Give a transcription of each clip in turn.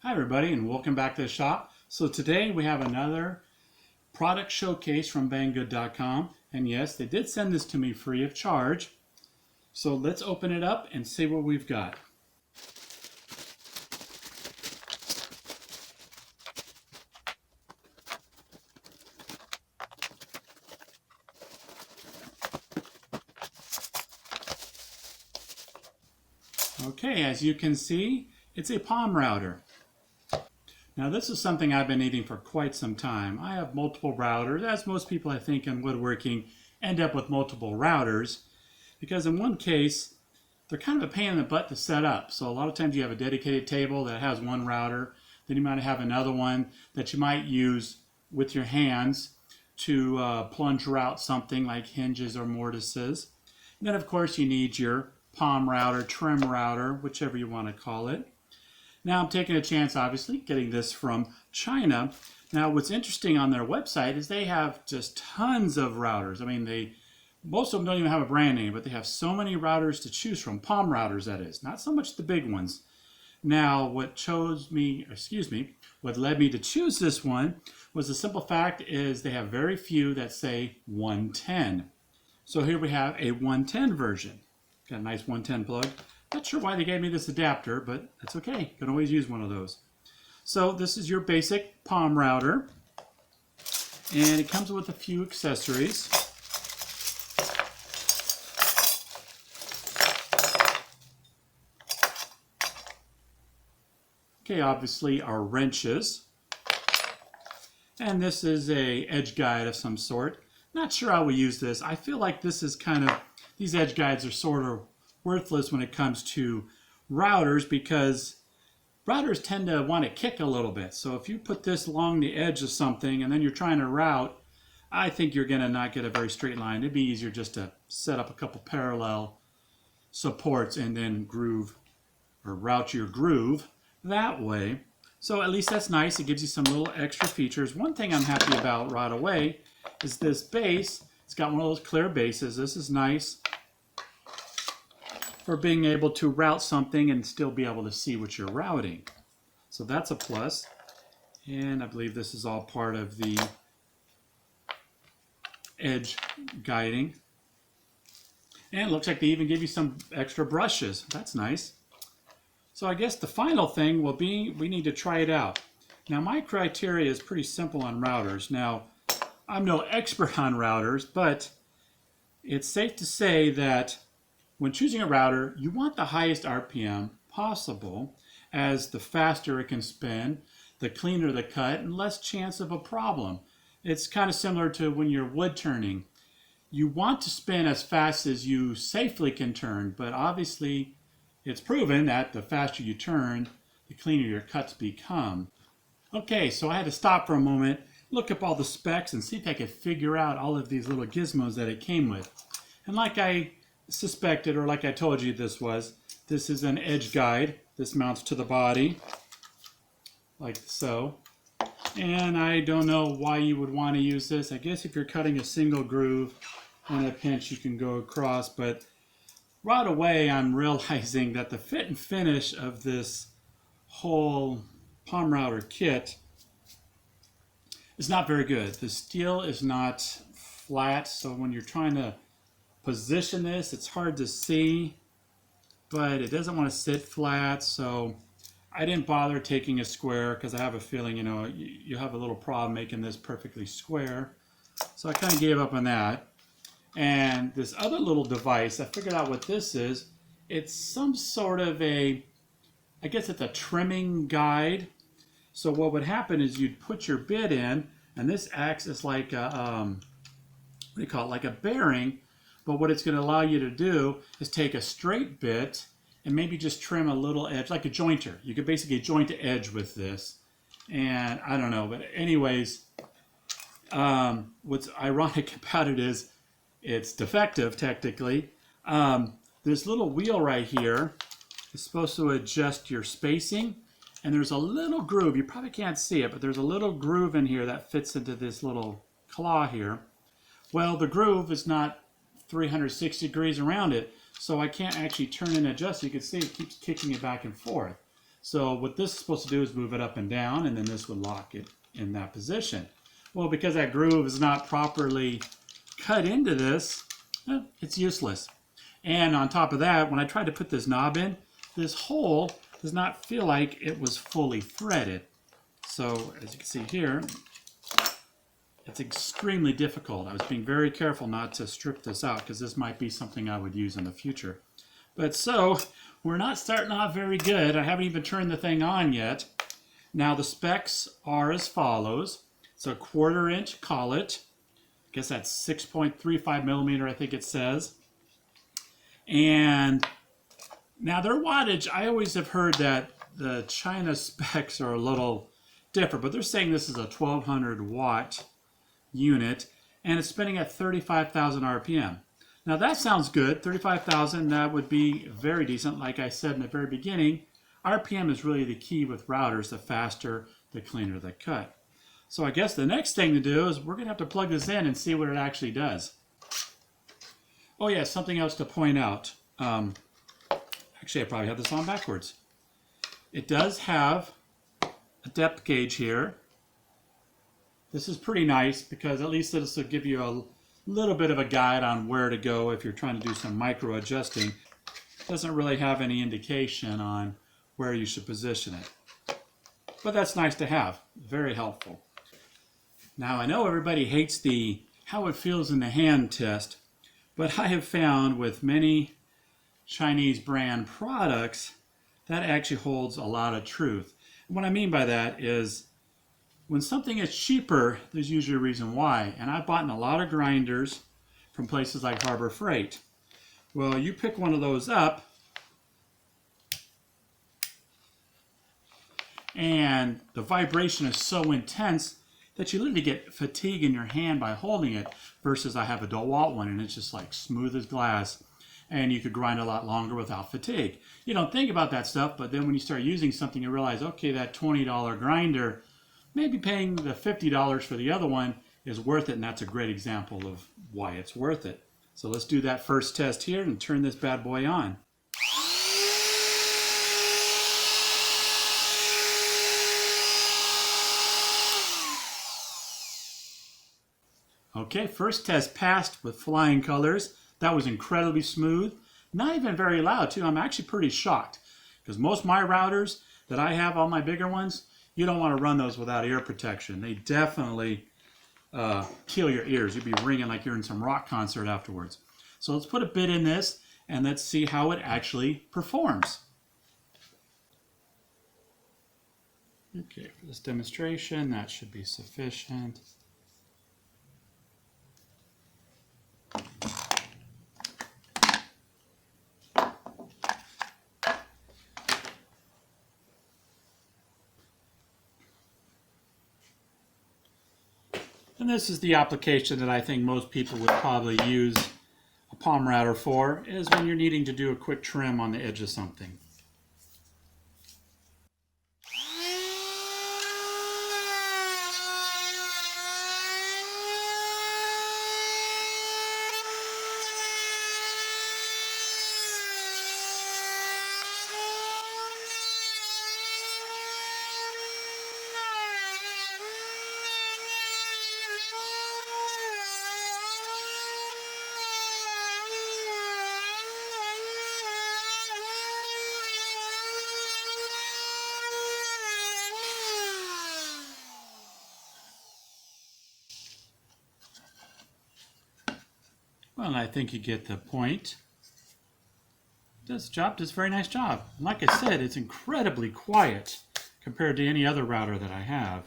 Hi everybody and welcome back to the shop. So today we have another product showcase from Banggood.com, and yes, they did send this to me free of charge. So let's open it up and see what we've got. Okay, as you can see, it's a palm router. Now this is something I've been needing for quite some time. I have multiple routers, as most people I think in woodworking end up with multiple routers, because in one case, they're kind of a pain in the butt to set up. So a lot of times you have a dedicated table that has one router, then you might have another one that you might use with your hands to plunge route something like hinges or mortises. And then of course you need your palm router, trim router, whichever you want to call it. Now I'm taking a chance, obviously, getting this from China. Now what's interesting on their website is they have just tons of routers. I mean, most of them don't even have a brand name, but they have so many routers to choose from. Palm routers, that is. Not so much the big ones. Now, what led me to choose this one was the simple fact is they have very few that say 110. So here we have a 110 version. Got a nice 110 plug. Not sure why they gave me this adapter, but that's okay. You can always use one of those. So this is your basic palm router, and it comes with a few accessories. Okay, obviously our wrenches, and this is a edge guide of some sort. Not sure how we use this. I feel like this is these edge guides are sort of worthless when it comes to routers, because routers tend to want to kick a little bit. So if you put this along the edge of something and then you're trying to route, I think you're going to not get a very straight line. It'd be easier just to set up a couple parallel supports and then groove or route your groove that way. So at least that's nice. It gives you some little extra features. One thing I'm happy about right away is this base. It's got one of those clear bases. This is nice for being able to route something and still be able to see what you're routing. So that's a plus. And I believe this is all part of the edge guiding. And it looks like they even give you some extra brushes. That's nice. So I guess the final thing will be we need to try it out. Now my criteria is pretty simple on routers. Now I'm no expert on routers, but it's safe to say that when choosing a router, you want the highest RPM possible, as the faster it can spin, the cleaner the cut, and less chance of a problem. It's kind of similar to when you're wood turning. You want to spin as fast as you safely can turn, but obviously it's proven that the faster you turn, the cleaner your cuts become. Okay, so I had to stop for a moment, look up all the specs, and see if I could figure out all of these little gizmos that it came with. And like I suspected, or like I told you this is an edge guide. This mounts to the body, like so. And I don't know why you would want to use this. I guess if you're cutting a single groove on a pinch, you can go across, but right away I'm realizing that the fit and finish of this whole palm router kit is not very good. The steel is not flat, so when you're trying to position this, it's hard to see, but it doesn't want to sit flat, so I didn't bother taking a square because I have a feeling, you have a little problem making this perfectly square. So I kind of gave up on that. And this other little device, I figured out what this is. It's some sort of I guess it's a trimming guide. So what would happen is you'd put your bit in, and this acts as like a, like a bearing. But what it's going to allow you to do is take a straight bit and maybe just trim a little edge, like a jointer. You could basically joint the edge with this. And I don't know, but anyways, what's ironic about it is it's defective technically. This little wheel right here is supposed to adjust your spacing. And there's a little groove, you probably can't see it, but there's a little groove in here that fits into this little claw here. Well, the groove is not 360 degrees around it, so I can't actually turn and adjust. You can see it keeps kicking it back and forth. So what this is supposed to do is move it up and down, and then this would lock it in that position. Well, because that groove is not properly cut into this, it's useless. And on top of that, when I tried to put this knob in, this hole does not feel like it was fully threaded. So as you can see here, it's extremely difficult. I was being very careful not to strip this out because this might be something I would use in the future. But so, we're not starting off very good. I haven't even turned the thing on yet. Now the specs are as follows. It's a 1/4 inch collet. I guess that's 6.35 millimeter, I think it says. And now their wattage, I always have heard that the China specs are a little different, but they're saying this is a 1200 watt unit and it's spinning at 35,000 RPM. Now that sounds good, 35,000, that would be very decent. Like I said in the very beginning, RPM is really the key with routers. The faster, the cleaner the cut. So I guess the next thing to do is we're going to have to plug this in and see what it actually does. Oh yeah, something else to point out. Actually, I probably have this on backwards. It does have a depth gauge here. This is pretty nice because at least this will give you a little bit of a guide on where to go if you're trying to do some micro adjusting. It doesn't really have any indication on where you should position it. But that's nice to have. Very helpful. Now I know everybody hates the how it feels in the hand test, but I have found with many Chinese brand products that actually holds a lot of truth. And what I mean by that is when something is cheaper, there's usually a reason why. And I've bought a lot of grinders from places like Harbor Freight. Well, you pick one of those up, and the vibration is so intense that you literally get fatigue in your hand by holding it, versus I have a DeWalt one and it's just like smooth as glass, and you could grind a lot longer without fatigue. You don't think about that stuff, but then when you start using something, you realize, okay, that $20 grinder, maybe paying the $50 for the other one is worth it, and that's a great example of why it's worth it. So let's do that first test here and turn this bad boy on. Okay, first test passed with flying colors. That was incredibly smooth. Not even very loud too. I'm actually pretty shocked because most of my routers that I have, all my bigger ones, you don't want to run those without ear protection. They definitely kill your ears. You'd be ringing like you're in some rock concert afterwards. So let's put a bit in this and let's see how it actually performs. Okay, for this demonstration, that should be sufficient. And this is the application that I think most people would probably use a palm router for, is when you're needing to do a quick trim on the edge of something. Well, I think you get the point. This job does a very nice job. Like I said, it's incredibly quiet compared to any other router that I have.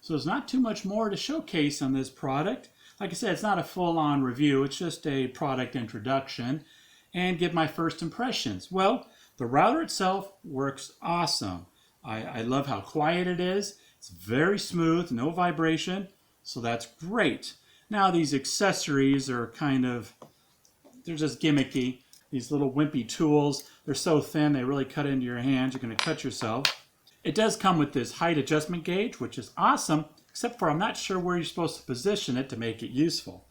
So there's not too much more to showcase on this product. Like I said, it's not a full-on review. It's just a product introduction and give my first impressions. Well, the router itself works awesome. I love how quiet it is. It's very smooth, no vibration, so that's great. Now these accessories are they're just gimmicky. These little wimpy tools, they're so thin they really cut into your hands. You're going to cut yourself. It does come with this height adjustment gauge, which is awesome, except for I'm not sure where you're supposed to position it to make it useful.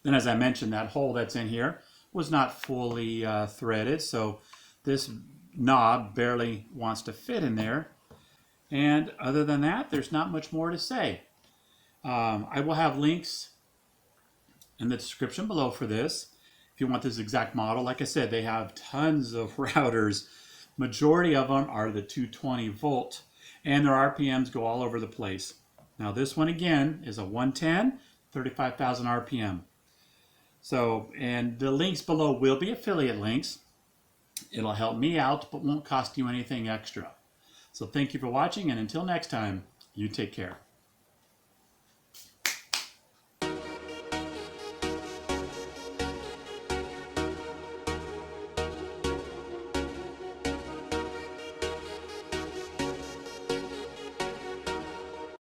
Then as I mentioned, that hole that's in here was not fully threaded, so this knob barely wants to fit in there. And other than that, there's not much more to say. I will have links in the description below for this. If you want this exact model, like I said, they have tons of routers. Majority of them are the 220 volt, and their RPMs go all over the place. Now this one again is a 110, 35,000 RPM. So, and the links below will be affiliate links. It'll help me out, but won't cost you anything extra. So thank you for watching, and until next time, you take care.